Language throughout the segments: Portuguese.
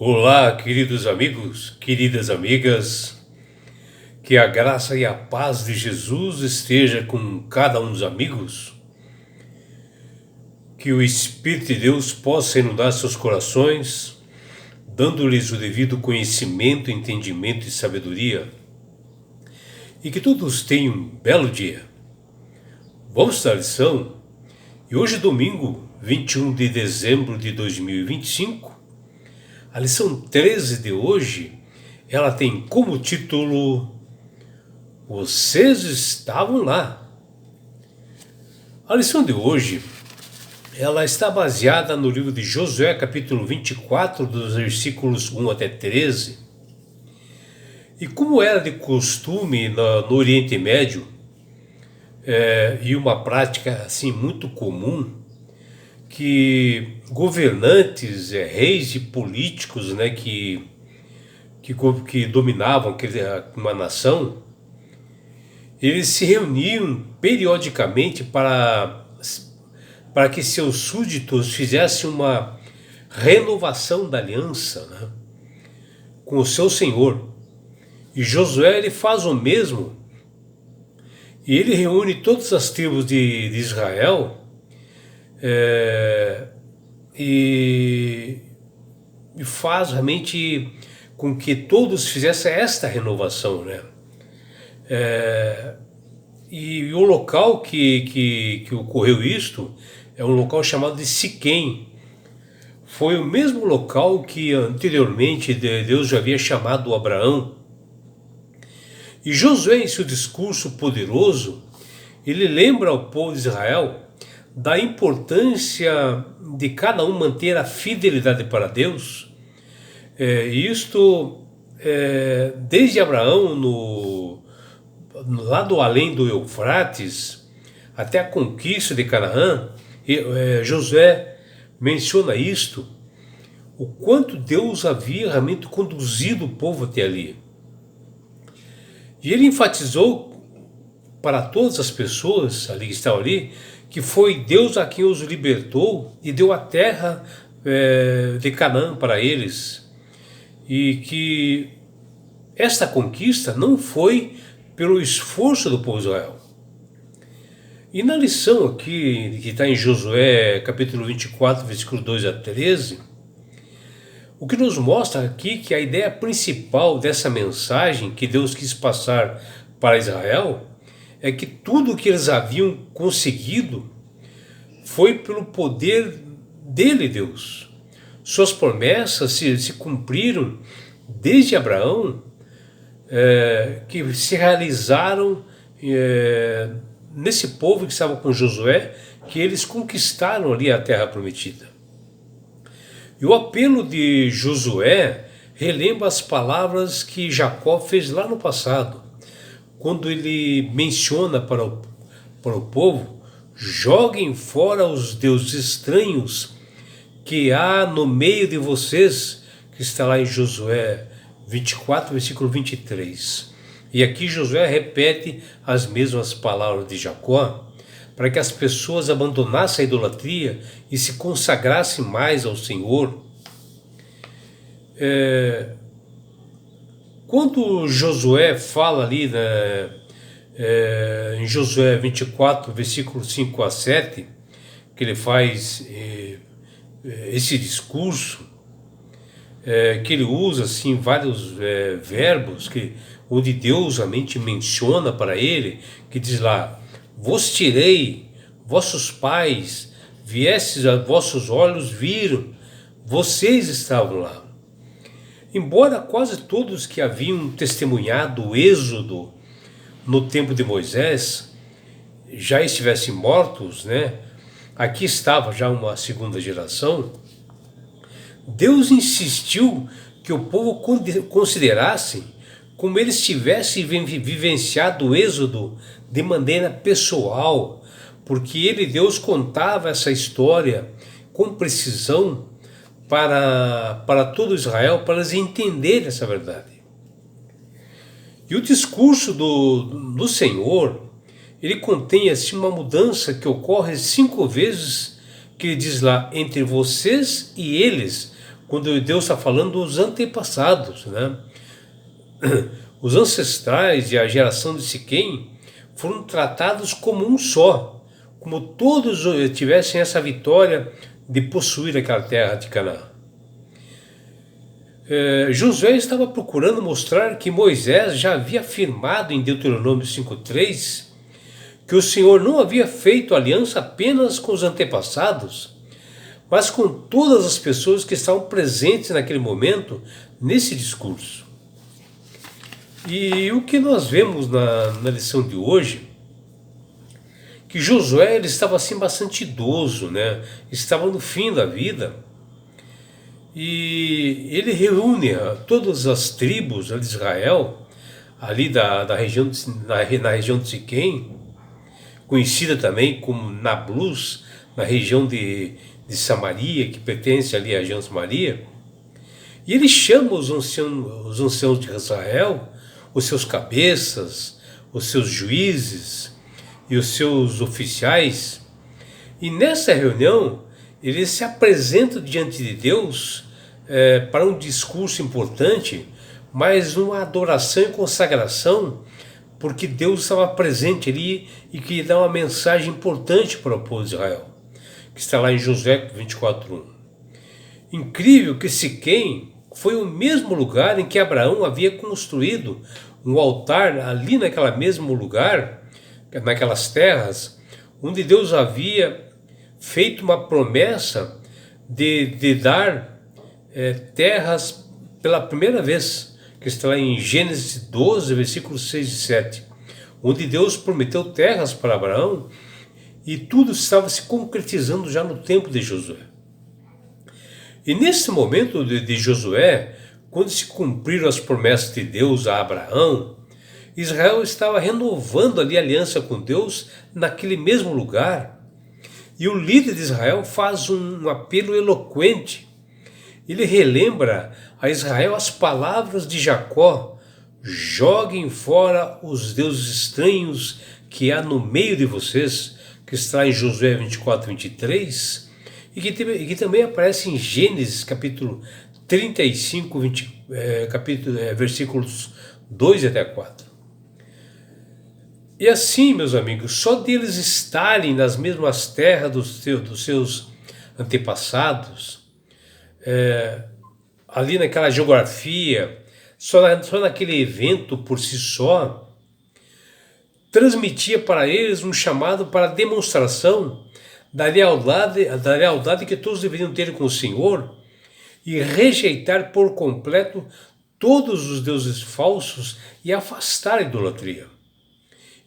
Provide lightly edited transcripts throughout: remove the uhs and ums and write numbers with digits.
Olá, queridos amigos, queridas amigas, que a graça e a paz de Jesus esteja com cada um dos amigos, que o Espírito de Deus possa inundar seus corações, dando-lhes o devido conhecimento, entendimento e sabedoria, e que todos tenham um belo dia. Vamos estudar a lição, e hoje domingo, 21 de dezembro de 2025, a lição 13 de hoje, ela tem como título Vocês estavam lá. A lição de hoje, ela está baseada no livro de Josué, capítulo 24, dos versículos 1 até 13. E como era de costume no Oriente Médio, e uma prática assim muito comum, que governantes, reis e políticos, né, que dominavam uma nação, eles se reuniam periodicamente para que seus súditos fizessem uma renovação da aliança, né, com o seu Senhor. E Josué ele faz o mesmo, e ele reúne todas as tribos de Israel, e faz realmente com que todos fizessem esta renovação, né? E o local que ocorreu isto é um local chamado de Siquém. Foi o mesmo local que anteriormente Deus já havia chamado Abraão. E Josué, em seu discurso poderoso, ele lembra ao povo de Israel da importância de cada um manter a fidelidade para Deus. Desde Abraão, lá do além do Eufrates, até a conquista de Canaã, Josué menciona isto, o quanto Deus havia realmente conduzido o povo até ali. E ele enfatizou para todas as pessoas ali que estavam ali, que foi Deus a quem os libertou e deu a terra de Canaã para eles. E que esta conquista não foi pelo esforço do povo de Israel. E na lição aqui, que está em Josué, capítulo 24, versículo 2 a 13, o que nos mostra aqui que a ideia principal dessa mensagem que Deus quis passar para Israel é que tudo o que eles haviam conseguido foi pelo poder dele, Deus. Suas promessas se cumpriram desde Abraão, que se realizaram nesse povo que estava com Josué, que eles conquistaram ali a terra prometida. E o apelo de Josué relembra as palavras que Jacó fez lá no passado, quando ele menciona para o povo: joguem fora os deuses estranhos que há no meio de vocês, que está lá em Josué 24, versículo 23. E aqui Josué repete as mesmas palavras de Jacó, para que as pessoas abandonassem a idolatria e se consagrassem mais ao Senhor. Quando Josué fala ali, né, em Josué 24, versículo 5 a 7, que ele faz esse discurso, que ele usa assim vários verbos onde Deus realmente menciona para ele, que diz lá: vos tirei, vossos pais, viestes a vossos olhos viram, vocês estavam lá. Embora quase todos que haviam testemunhado o êxodo no tempo de Moisés já estivessem mortos, né? Aqui estava já uma segunda geração. Deus insistiu que o povo considerasse como eles tivessem vivenciado o êxodo de maneira pessoal, porque Deus contava essa história com precisão para todo Israel, para eles entenderem essa verdade. E o discurso do Senhor, ele contém assim uma mudança que ocorre 5 vezes, que ele diz lá: entre vocês e eles, quando Deus está falando dos antepassados, né? Os ancestrais e a geração de Siquém foram tratados como um só, como todos tivessem essa vitória de possuir aquela terra de Canaã. Josué estava procurando mostrar que Moisés já havia afirmado em Deuteronômio 5,3 que o Senhor não havia feito aliança apenas com os antepassados, mas com todas as pessoas que estavam presentes naquele momento, nesse discurso. E o que nós vemos na lição de hoje, que Josué ele estava assim bastante idoso, né? Estava no fim da vida, e ele reúne todas as tribos de Israel, ali na região de Siquém, conhecida também como Nablus, na região de Samaria, que pertence ali à região de Samaria, e ele chama os anciãos de Israel, os seus cabeças, os seus juízes e os seus oficiais, e nessa reunião ele se apresenta diante de Deus para um discurso importante, mas uma adoração e consagração, porque Deus estava presente ali e queria dar uma mensagem importante para o povo de Israel, que está lá em Josué 24:1. Incrível que Siquém foi o mesmo lugar em que Abraão havia construído um altar, ali naquele mesmo lugar, naquelas terras, onde Deus havia feito uma promessa de dar terras pela primeira vez, que está lá em Gênesis 12, versículos 6 e 7, onde Deus prometeu terras para Abraão, e tudo estava se concretizando já no tempo de Josué. E nesse momento de Josué, quando se cumpriram as promessas de Deus a Abraão, Israel estava renovando ali a aliança com Deus naquele mesmo lugar. E o líder de Israel faz um apelo eloquente. Ele relembra a Israel as palavras de Jacó: joguem fora os deuses estranhos que há no meio de vocês, que está em Josué 24:23, e que também aparece em Gênesis capítulo 35, versículos 2 até 4. E assim, meus amigos, só deles estarem nas mesmas terras dos seus antepassados, ali naquela geografia, só naquele evento por si só, transmitia para eles um chamado para a demonstração da lealdade que todos deveriam ter com o Senhor e rejeitar por completo todos os deuses falsos e afastar a idolatria.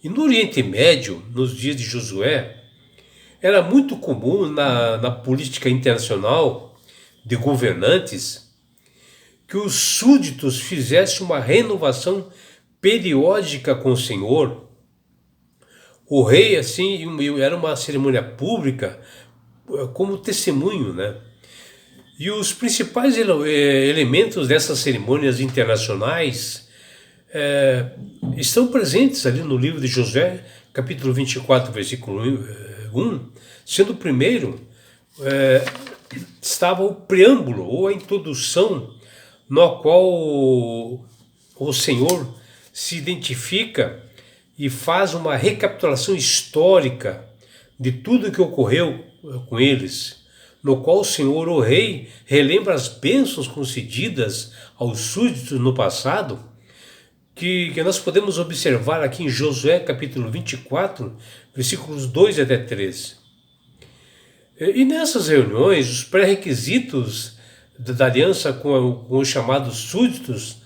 E no Oriente Médio, nos dias de Josué, era muito comum na política internacional de governantes que os súditos fizessem uma renovação periódica com o Senhor. O rei, assim, era uma cerimônia pública como testemunho, né? E os principais elementos dessas cerimônias internacionais estão presentes ali no livro de Josué, capítulo 24, versículo 1, sendo o primeiro, estava o preâmbulo, ou a introdução, no qual o Senhor se identifica e faz uma recapitulação histórica de tudo que ocorreu com eles, no qual o Senhor, o Rei, relembra as bênçãos concedidas aos súditos no passado, que nós podemos observar aqui em Josué capítulo 24, versículos 2 até 13. E nessas reuniões, os pré-requisitos da aliança com os chamados súditos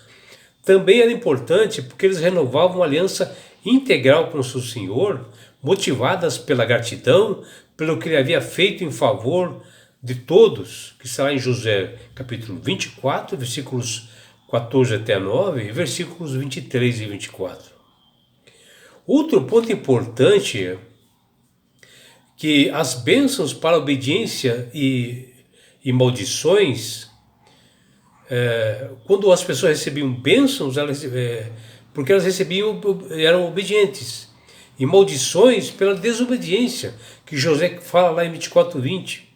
também eram importantes, porque eles renovavam uma aliança integral com o seu Senhor, motivadas pela gratidão, pelo que ele havia feito em favor de todos, que está lá em Josué capítulo 24, versículos 14 até 9 e versículos 23 e 24. Outro ponto importante é que as bênçãos para obediência e maldições, quando as pessoas recebiam bênçãos, porque elas eram obedientes, e maldições pela desobediência, que José fala lá em 24:20.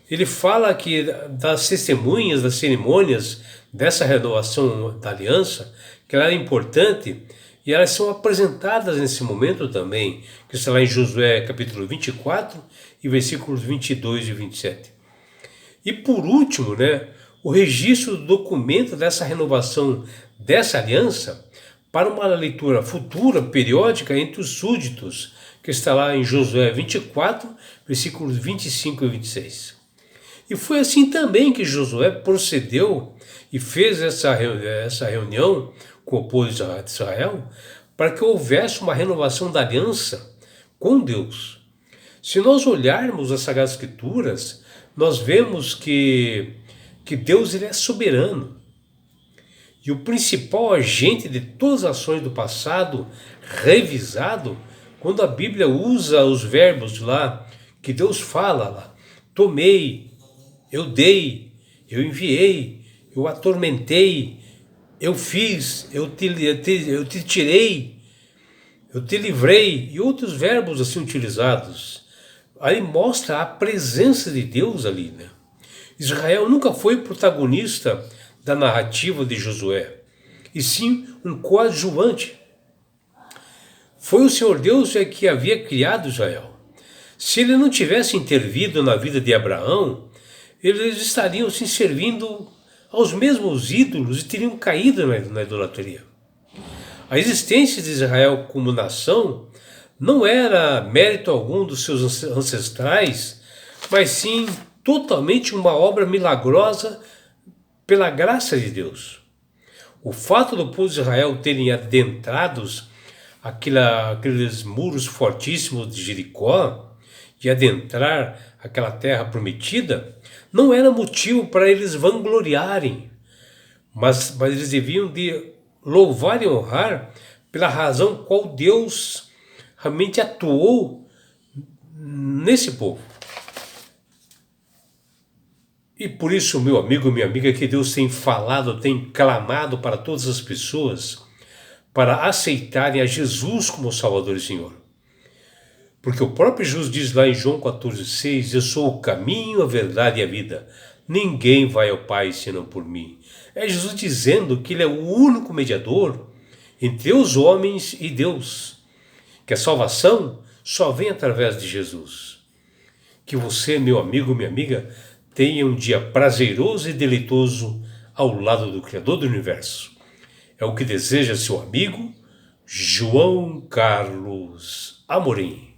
ele fala que das testemunhas, das cerimônias dessa renovação da aliança, que ela é importante e elas são apresentadas nesse momento também, que está lá em Josué capítulo 24 e versículos 22 e 27. E por último, né, o registro do documento dessa renovação dessa aliança para uma leitura futura, periódica, entre os súditos, que está lá em Josué 24, versículos 25 e 26. E foi assim também que Josué procedeu e fez essa reunião com o povo de Israel para que houvesse uma renovação da aliança com Deus. Se nós olharmos as Sagradas Escrituras, nós vemos que Deus ele é soberano. E o principal agente de todas as ações do passado, revisado, quando a Bíblia usa os verbos lá, que Deus fala lá, tomei, eu dei, eu enviei, eu atormentei, eu fiz, eu te tirei, eu te livrei, e outros verbos assim utilizados. Aí mostra a presença de Deus ali, né? Israel nunca foi protagonista da narrativa de Josué, e sim um coadjuvante. Foi o Senhor Deus que havia criado Israel. Se ele não tivesse intervido na vida de Abraão, eles estariam se servindo aos mesmos ídolos e teriam caído na idolatria. A existência de Israel como nação não era mérito algum dos seus ancestrais, mas sim totalmente uma obra milagrosa pela graça de Deus. O fato do povo de Israel terem adentrados aqueles muros fortíssimos de Jericó e adentrar aquela terra prometida não era motivo para eles vangloriarem, mas eles deviam de louvar e honrar pela razão qual Deus realmente atuou nesse povo. E por isso, meu amigo, minha amiga, que Deus tem falado, tem clamado para todas as pessoas para aceitarem a Jesus como Salvador e Senhor. Porque o próprio Jesus diz lá em João 14,6, eu sou o caminho, a verdade e a vida. Ninguém vai ao Pai senão por mim. É Jesus dizendo que Ele é o único mediador entre os homens e Deus. Que a salvação só vem através de Jesus. Que você, meu amigo, minha amiga, tenha um dia prazeroso e deleitoso ao lado do Criador do Universo. É o que deseja seu amigo João Carlos Amorim.